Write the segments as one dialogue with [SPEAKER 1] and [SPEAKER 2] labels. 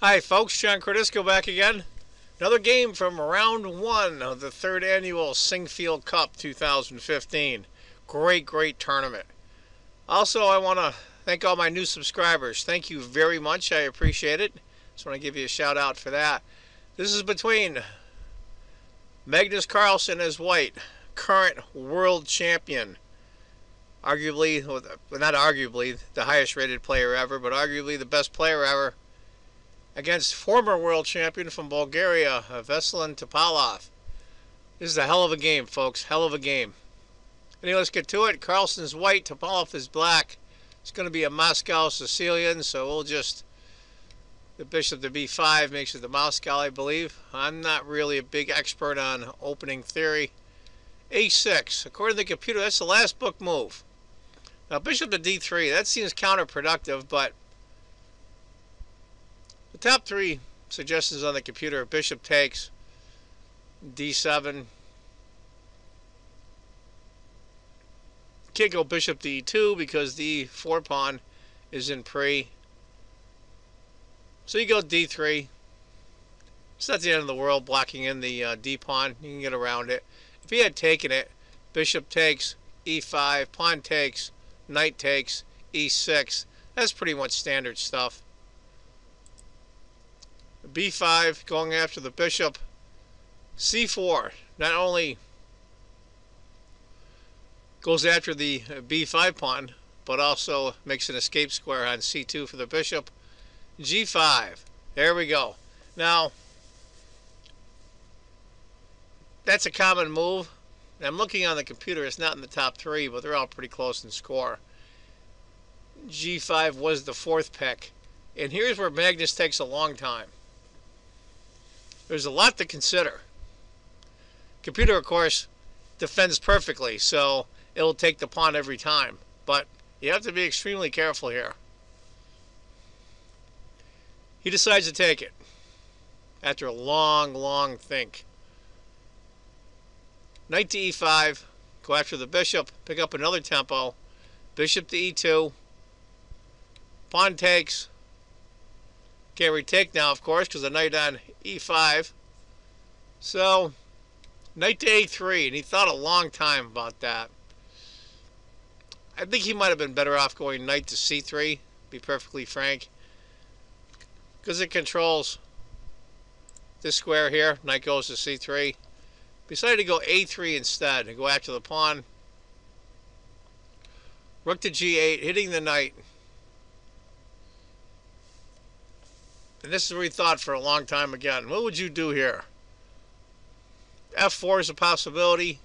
[SPEAKER 1] Hi folks, John Cordisco back again. Another game from round one of the third annual Sinquefield Cup 2015. Great tournament. Also, I want to thank all my new subscribers. Thank you very much. I appreciate it. Just want to give you a shout out for that. This is between Magnus Carlsen as white, current world champion. Arguably, well, not arguably, the highest rated player ever, but arguably the best player ever, against former world champion from Bulgaria, Veselin Topalov. This is a hell of a game, folks. Hell of a game. Anyway, let's get to it. Carlsen's white, Topalov is black. It's going to be a Moscow Sicilian, so we'll just... The bishop to b5 makes it the Moscow, I believe. I'm not really a big expert on opening theory. a6. According to the computer, that's the last book move. Now, bishop to d3. That seems counterproductive, but... The top three suggestions on the computer: bishop takes, d7. Can't go bishop to e2 because the e4 pawn is in pre. So you go d3. It's not the end of the world blocking in the d pawn. You can get around it. If he had taken it, bishop takes, e5, pawn takes, knight takes, e6. That's pretty much standard stuff. b5 going after the bishop. c4 not only goes after the b5 pawn, but also makes an escape square on c2 for the bishop. g5. There we go. Now, that's a common move. I'm looking on the computer. It's not in the top three, but they're all pretty close in score. g5 was the fourth pick. And here's where Magnus takes a long time. There's a lot to consider. Computer, of course, defends perfectly, so it'll take the pawn every time. But you have to be extremely careful here. He decides to take it after a long think. Knight to e5, go after the bishop, pick up another tempo. Bishop to e2, pawn takes. Can't retake now, of course, because the knight on e5. So, knight to a3, and he thought a long time about that. I think he might have been better off going knight to c3, to be perfectly frank, because it controls this square here. Knight goes to c3. Decided to go a3 instead and go after the pawn. Rook to g8, hitting the knight. And this is what he thought for a long time again. What would you do here? f4 is a possibility.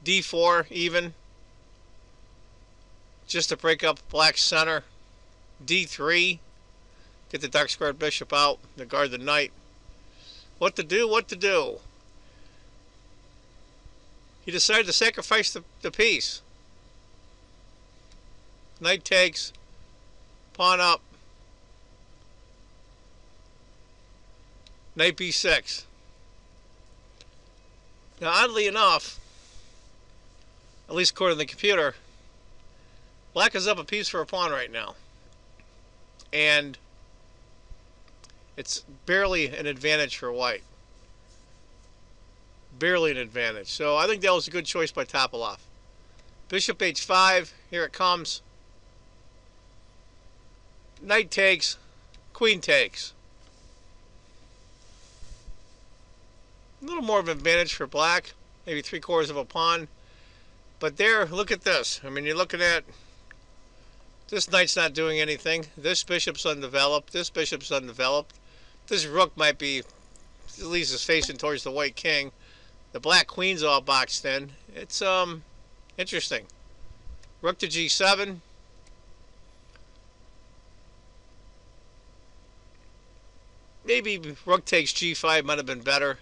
[SPEAKER 1] d4 even, just to break up black's center. d3, get the dark squared bishop out to guard the knight. What to do? What to do? He decided to sacrifice the piece. Knight takes, pawn up, knight b6. Now, oddly enough, at least according to the computer, black is up a piece for a pawn right now. And it's barely an advantage for white. Barely an advantage. So I think that was a good choice by Topalov. Bishop h5, here it comes. Knight takes, queen takes. A little more of an advantage for black, maybe 3/4 of a pawn. But there, look at this. I mean, you're looking at this knight's not doing anything. This bishop's undeveloped. This bishop's undeveloped. This rook might be, at least is facing towards the white king. The black queen's all boxed in. It's interesting. Rook to g7. Maybe rook takes g5 might have been better.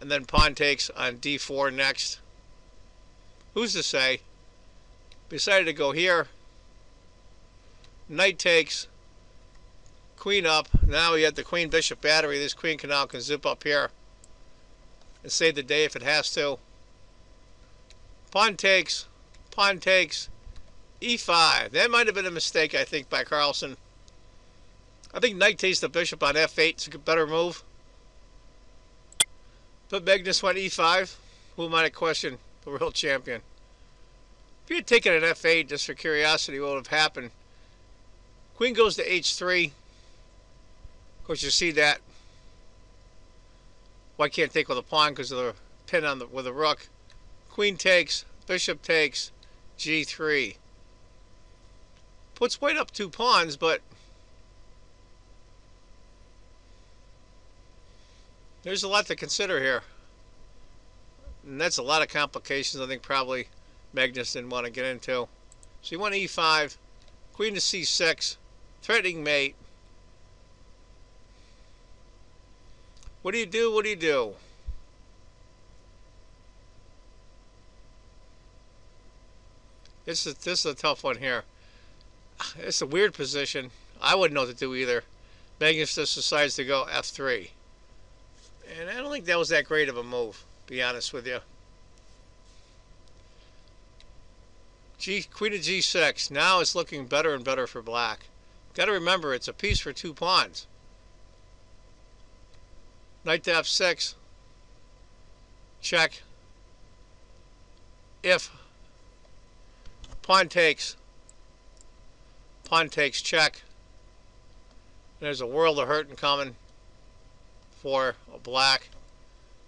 [SPEAKER 1] And then pawn takes on d4 next. Who's to say? Decided to go here. Knight takes. Queen up. Now we have the queen bishop battery. This queen can zip up here and save the day if it has to. Pawn takes. Pawn takes. e5. That might have been a mistake, I think, by Carlsen. I think knight takes the bishop on f8. It's a better move. But Magnus went e5. Who might have questioned the real champion? If he had taken an f8 just for curiosity, what would have happened? Queen goes to h3. Of course, you see that. White can't take with a pawn because of the pin on with the rook. Queen takes, bishop takes, g3. Puts white up 2 pawns, but there's a lot to consider here. And that's a lot of complications I think probably Magnus didn't want to get into. So he went e5, queen to c6, threatening mate. What do you do? What do you do? This is a tough one here. It's a weird position. I wouldn't know what to do either. Magnus just decides to go f3. And I don't think that was that great of a move, to be honest with you. Queen to g6. Now it's looking better and better for black. Got to remember, it's a piece for 2 pawns. Knight to f6. Check. If pawn takes, check. There's a world of hurt coming for black.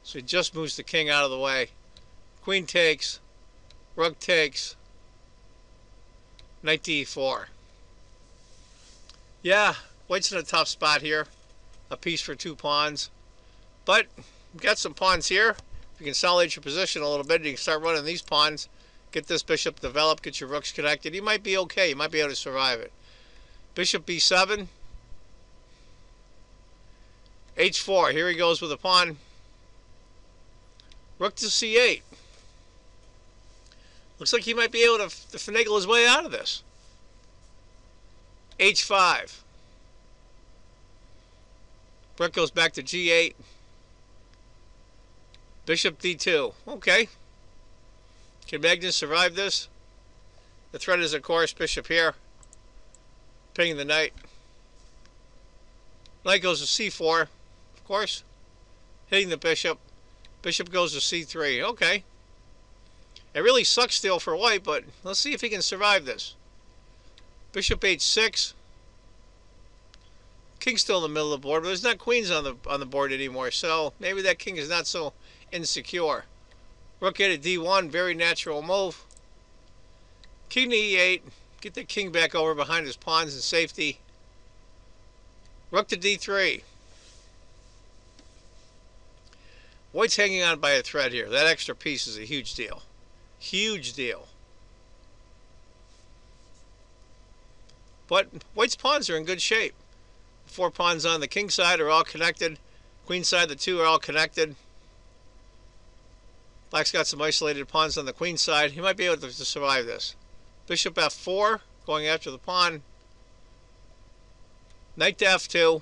[SPEAKER 1] So he just moves the king out of the way. Queen takes, rook takes, knight to e4. Yeah, white's in a tough spot here. A piece for 2 pawns. But you've got some pawns here. If you consolidate your position a little bit, you can start running these pawns. Get this bishop developed, get your rooks connected. You might be okay. You might be able to survive it. Bishop b7. h4. Here he goes with a pawn. Rook to c8. Looks like he might be able to finagle his way out of this. h5. Rook goes back to g8. Bishop d2. Okay. Can Magnus survive this? The threat is, of course, bishop here. Pinning the knight. Knight goes to c4, of course. Hitting the bishop. Bishop goes to c3. Okay. It really sucks still for white, but let's see if he can survive this. Bishop h6. King's still in the middle of the board, but there's not queens on the board anymore, so maybe that king is not so insecure. Rook a to d1, very natural move. King to e8, get the king back over behind his pawns in safety. Rook to d3. White's hanging on by a thread here. That extra piece is a huge deal. Huge deal. But white's pawns are in good shape. 4 pawns on the king side are all connected. Queen side, the 2 are all connected. Black's got some isolated pawns on the queen side. He might be able to survive this. Bishop f4, going after the pawn. Knight to f2.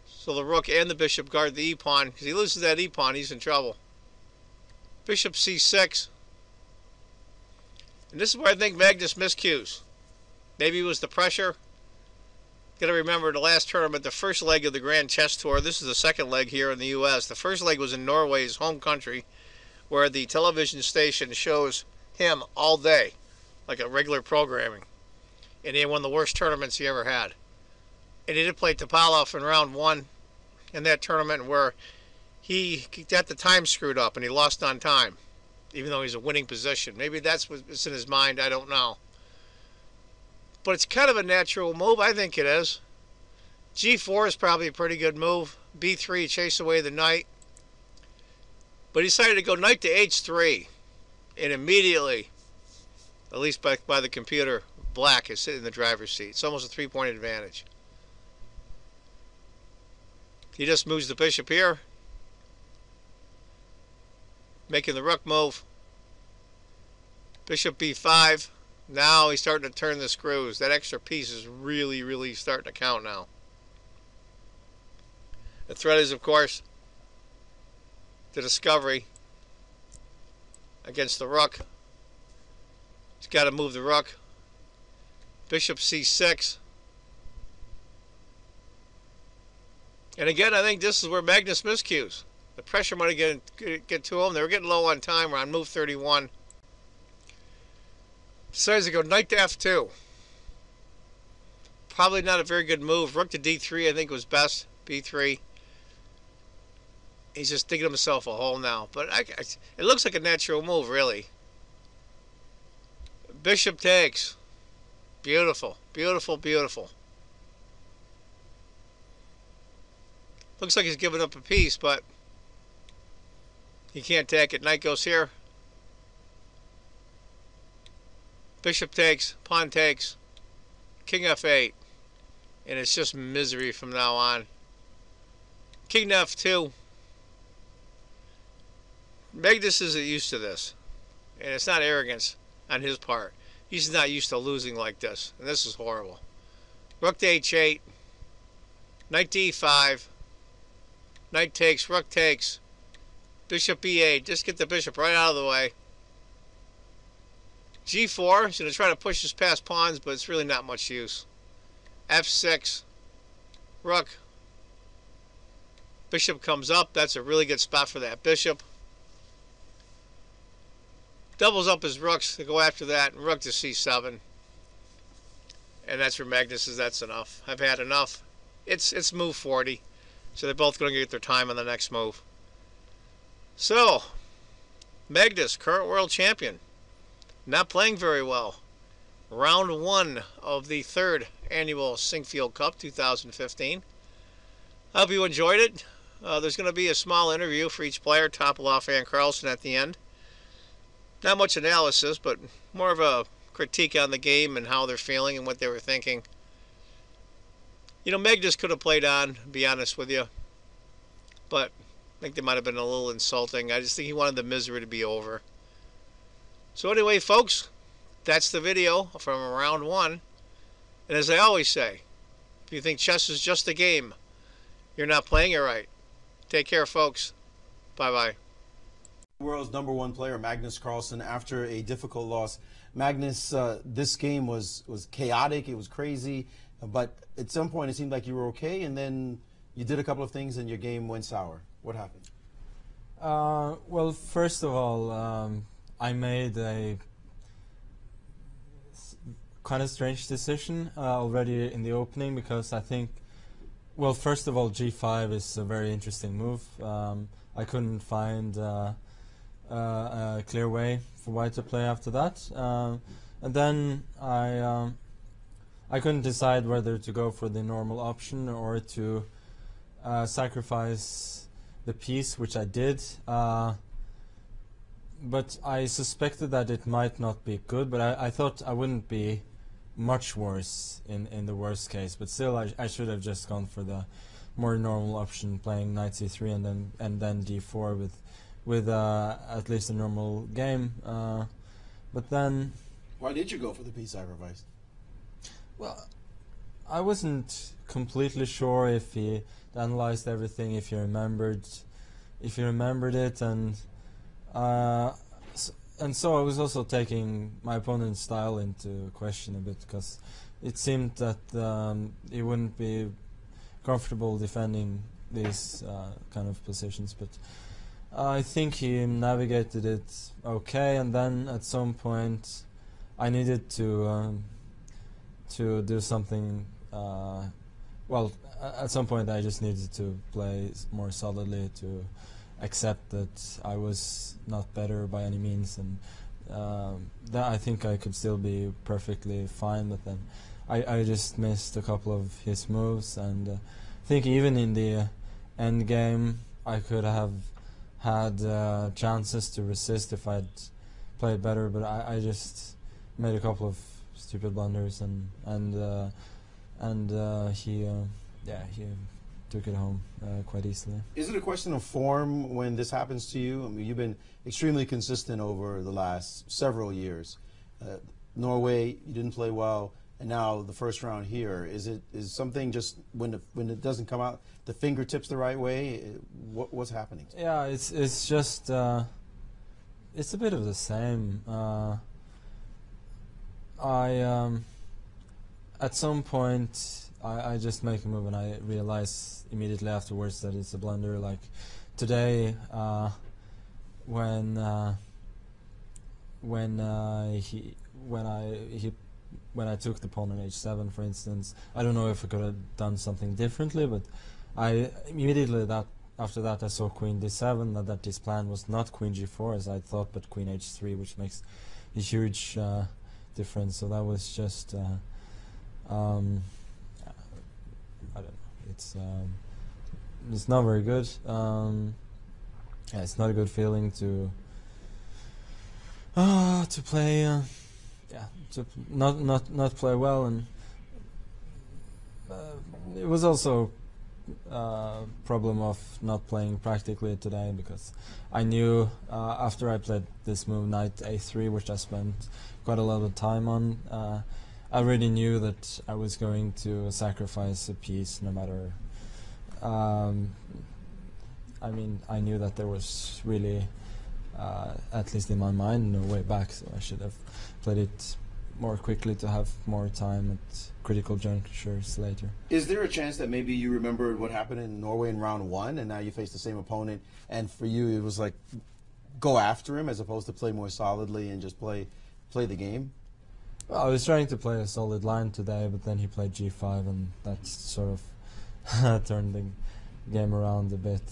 [SPEAKER 1] So the rook and the bishop guard the e-pawn. Because he loses that e-pawn, he's in trouble. Bishop c6. And this is where I think Magnus miscues. Maybe it was the pressure. Got to remember the last tournament, the first leg of the Grand Chess Tour. This is the second leg here in the U.S. The first leg was in Norway's home country, where the television station shows him all day, like a regular programming. And he had one of the worst tournaments he ever had. And he did play Topalov in round 1 in that tournament, where he got the time screwed up and he lost on time, even though he's a winning position. Maybe that's what's in his mind, I don't know. But it's kind of a natural move. I think it is. G4 is probably a pretty good move. B3, chase away the knight. But he decided to go knight to h3. And immediately, at least by the computer, black is sitting in the driver's seat. It's almost a 3-point advantage. He just moves the bishop here. Making the rook move. Bishop b5. Now he's starting to turn the screws. That extra piece is really, really starting to count now. The threat is, of course, the discovery against the rook. He's got to move the rook. Bishop c6. And again, I think this is where Magnus miscues. The pressure might have get to him. They were getting low on time. We're on move 31. Decides to go knight to f2. Probably not a very good move. Rook to d3 I think was best. b3. He's just digging himself a hole now. But it looks like a natural move, really. Bishop takes. Beautiful. Beautiful, beautiful. Looks like he's giving up a piece, but he can't take it. Knight goes here. Bishop takes. Pawn takes. King f8. And it's just misery from now on. King to f2. Magnus isn't used to this. And it's not arrogance on his part. He's not used to losing like this. And this is horrible. Rook to h8. Knight to e5. Knight takes. Rook takes. Bishop e8. Just get the bishop right out of the way. g4. He's going to try to push his past pawns, but it's really not much use. f6. Rook. Bishop comes up. That's a really good spot for that bishop. Doubles up his rooks to go after that. And rook to c7. And that's where Magnus says that's enough. I've had enough. It's move 40. So they're both going to get their time on the next move. So, Magnus, current world champion. Not playing very well. Round 1 of the 3rd annual Sinquefield Cup 2015. I hope you enjoyed it. There's going to be a small interview for each player, Topalov and Carlsen, at the end. Not much analysis, but more of a critique on the game and how they're feeling and what they were thinking. You know, Magnus could have played on, to be honest with you. But I think they might have been a little insulting. I just think he wanted the misery to be over. So anyway, folks, that's the video from round 1. And as I always say, if you think chess is just a game, you're not playing it right. Take care, folks. Bye-bye.
[SPEAKER 2] World's #1 player, Magnus Carlsen, after a difficult loss. Magnus, this game was chaotic, it was crazy, but at some point it seemed like you were okay, and then you did a couple of things and your game went sour. What happened?
[SPEAKER 3] Well, first of all, I made a kind of strange decision already in the opening, because I think, well, first of all, g5 is a very interesting move. I couldn't find a clear way for white to play after that, and then I couldn't decide whether to go for the normal option or to sacrifice the piece, which I did, but I suspected that it might not be good, but I thought I wouldn't be much worse in the worst case, but still I should have just gone for the more normal option, playing knight c3 and then d4 with at least a normal game, but then...
[SPEAKER 2] Why did you go for the piece sacrifice?
[SPEAKER 3] Well, I wasn't completely sure if he analyzed everything, if he remembered it, and so I was also taking my opponent's style into question a bit, because it seemed that he wouldn't be comfortable defending these kind of positions, but I think he navigated it okay, and then at some point I needed to do something. Well, at some point I just needed to play more solidly to accept that I was not better by any means, and that I think I could still be perfectly fine. But then I just missed a couple of his moves, and I think even in the end game I could have had chances to resist if I'd played better, but I just made a couple of stupid blunders, and he took it home quite easily.
[SPEAKER 2] Is it a question of form when this happens to you? I mean, you've been extremely consistent over the last several years. Norway, you didn't play well, and now the first round here. Is something just when it doesn't come out the fingertips the right way? What's happening?
[SPEAKER 3] Yeah, it's just it's a bit of the same. I at some point I just make a move and I realize immediately afterwards that it's a blunder. Like today, when I took the pawn on h7, for instance, I don't know if I could have done something differently, but I immediately after that I saw queen d7, that his plan was not queen g4 as I thought, but queen h3, which makes a huge difference. So that was just I don't know. It's not very good. Yeah, it's not a good feeling to play. To not play well, and it was also a problem of not playing practically today, because I knew after I played this move knight a3, which I spent quite a lot of time on, I already knew that I was going to sacrifice a piece no matter. I mean, I knew that there was really, at least in my mind, no way back, so I should have played it more quickly to have more time at critical junctures later.
[SPEAKER 2] Is there a chance that maybe you remembered what happened in Norway in round 1, and now you face the same opponent, and for you it was like go after him as opposed to play more solidly and just play the game?
[SPEAKER 3] Well, I was trying to play a solid line today, but then he played g5, and that sort of turned the game around a bit.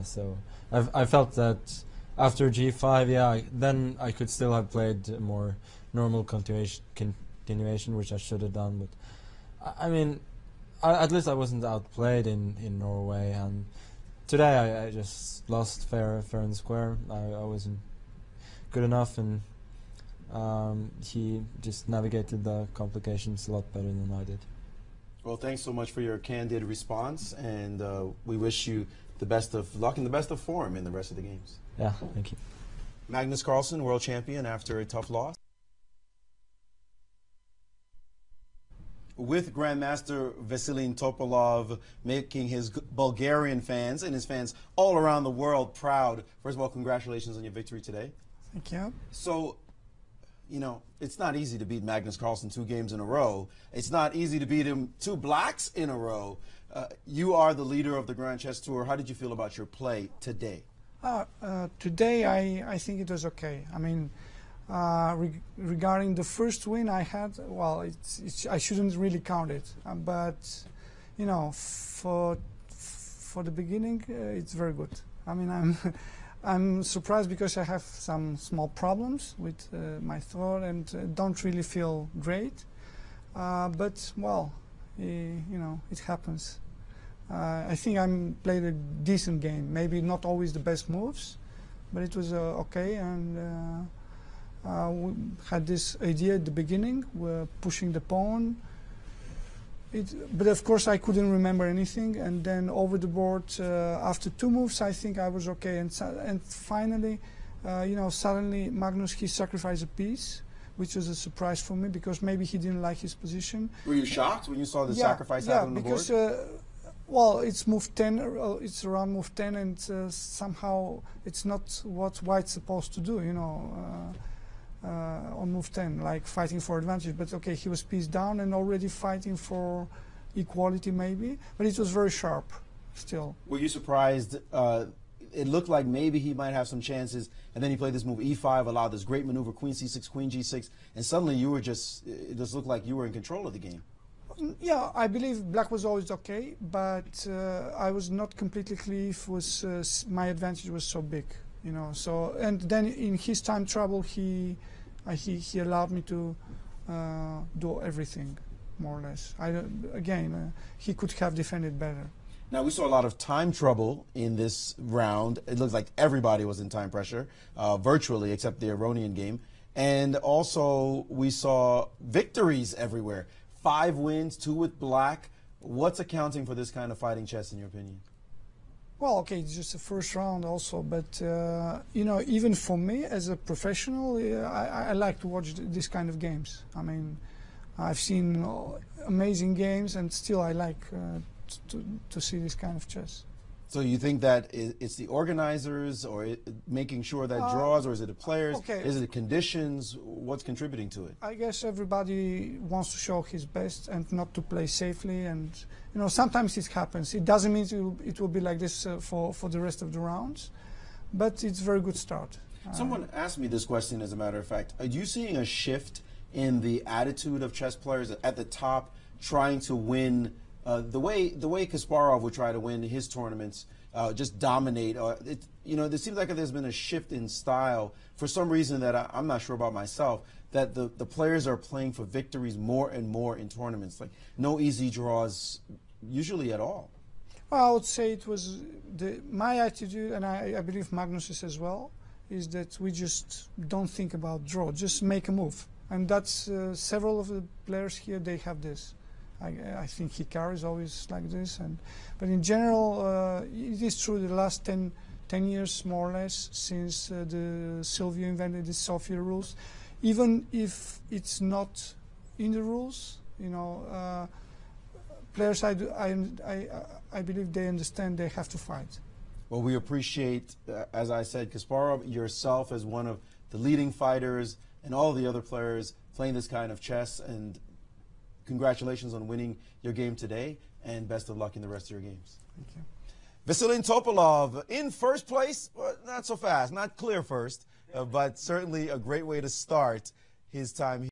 [SPEAKER 3] So I felt that after g5, yeah, then I could still have played a more normal continuation, which I should have done. But I mean, at least I wasn't outplayed in Norway, and today I just lost fair and square. I wasn't good enough, and he just navigated the complications a lot better than I did.
[SPEAKER 2] Well, thanks so much for your candid response, and we wish you the best of luck and the best of form in the rest of the games.
[SPEAKER 3] Yeah, thank you.
[SPEAKER 2] Magnus Carlsen, world champion after a tough loss. With Grandmaster Vasilij Topalov making his Bulgarian fans and his fans all around the world proud. First of all, congratulations on your victory today.
[SPEAKER 4] Thank you.
[SPEAKER 2] So, you know, it's not easy to beat Magnus Carlsen 2 games in a row. It's not easy to beat him 2 blacks in a row. You are the leader of the Grand Chess Tour. How did you feel about your play today?
[SPEAKER 4] Today, I think it was okay. I mean, regarding the first win I had, well, I shouldn't really count it. But, you know, for the beginning, it's very good. I mean, I'm surprised because I have some small problems with my throat and don't really feel great. But, well, you know, it happens. I think I played a decent game. Maybe not always the best moves, but it was okay. And we had this idea at the beginning, we're pushing the pawn. But of course I couldn't remember anything. And then over the board, after 2 moves, I think I was okay. And finally, you know, suddenly Magnus, he sacrificed a piece, which was a surprise for me because maybe he didn't like his position.
[SPEAKER 2] Were you shocked when you saw the sacrifice happen on the board?
[SPEAKER 4] Yeah, because well, it's move 10. It's around move 10, and somehow it's not what White's supposed to do. You know, on move 10, like fighting for advantage. But okay, he was pieced down and already fighting for equality, maybe. But it was very sharp, still.
[SPEAKER 2] Were you surprised? It looked like maybe he might have some chances, and then he played this move e5, allowed this great maneuver, queen c6, queen g6, and suddenly you were just, it just looked like you were in control of the game.
[SPEAKER 4] Yeah, I believe black was always okay, but I was not completely clear if my advantage was so big, you know. So, and then in his time trouble, he allowed me to do everything, more or less. Again, he could have defended better.
[SPEAKER 2] Now, we saw a lot of time trouble in this round. It looks like everybody was in time pressure, virtually, except the Iranian game. And also, we saw victories everywhere. 5 wins, 2 with black. What's accounting for this kind of fighting chess, in your opinion?
[SPEAKER 4] Well, okay, it's just the first round also, but, you know, even for me as a professional, I like to watch this kind of games. I mean, I've seen amazing games, and still I like to see this kind of chess.
[SPEAKER 2] So you think that it's the organizers, or making sure that draws, or is it the players?
[SPEAKER 4] Okay.
[SPEAKER 2] Is it the conditions? What's contributing to it?
[SPEAKER 4] I guess everybody wants to show his best and not to play safely, and sometimes it happens. It doesn't mean it will be like this for the rest of the rounds, but it's a very good start.
[SPEAKER 2] Someone asked me this question, as a matter of fact. Are you seeing a shift in the attitude of chess players at the top, trying to win the way Kasparov would try to win his tournaments, just dominate? There seems like there's been a shift in style for some reason that I'm not sure about myself, that the players are playing for victories more and more in tournaments, like no easy draws usually at all.
[SPEAKER 4] Well, I would say it was my attitude, and I believe Magnus's as well, is that we just don't think about draw, just make a move. And that's several of the players here, they have this. I think Hikaru is always like this. But in general, it is true the last 10 years, more or less, since the Silvio invented the Sofia rules. Even if it's not in the rules, players, I believe they understand they have to fight.
[SPEAKER 2] Well, we appreciate, as I said, Kasparov, yourself as one of the leading fighters, and all the other players playing this kind of chess. And congratulations on winning your game today, and best of luck in the rest of your games.
[SPEAKER 4] Thank you.
[SPEAKER 2] Vasilij Topalov in first place, well, not so fast, not clear first, but certainly a great way to start his time here.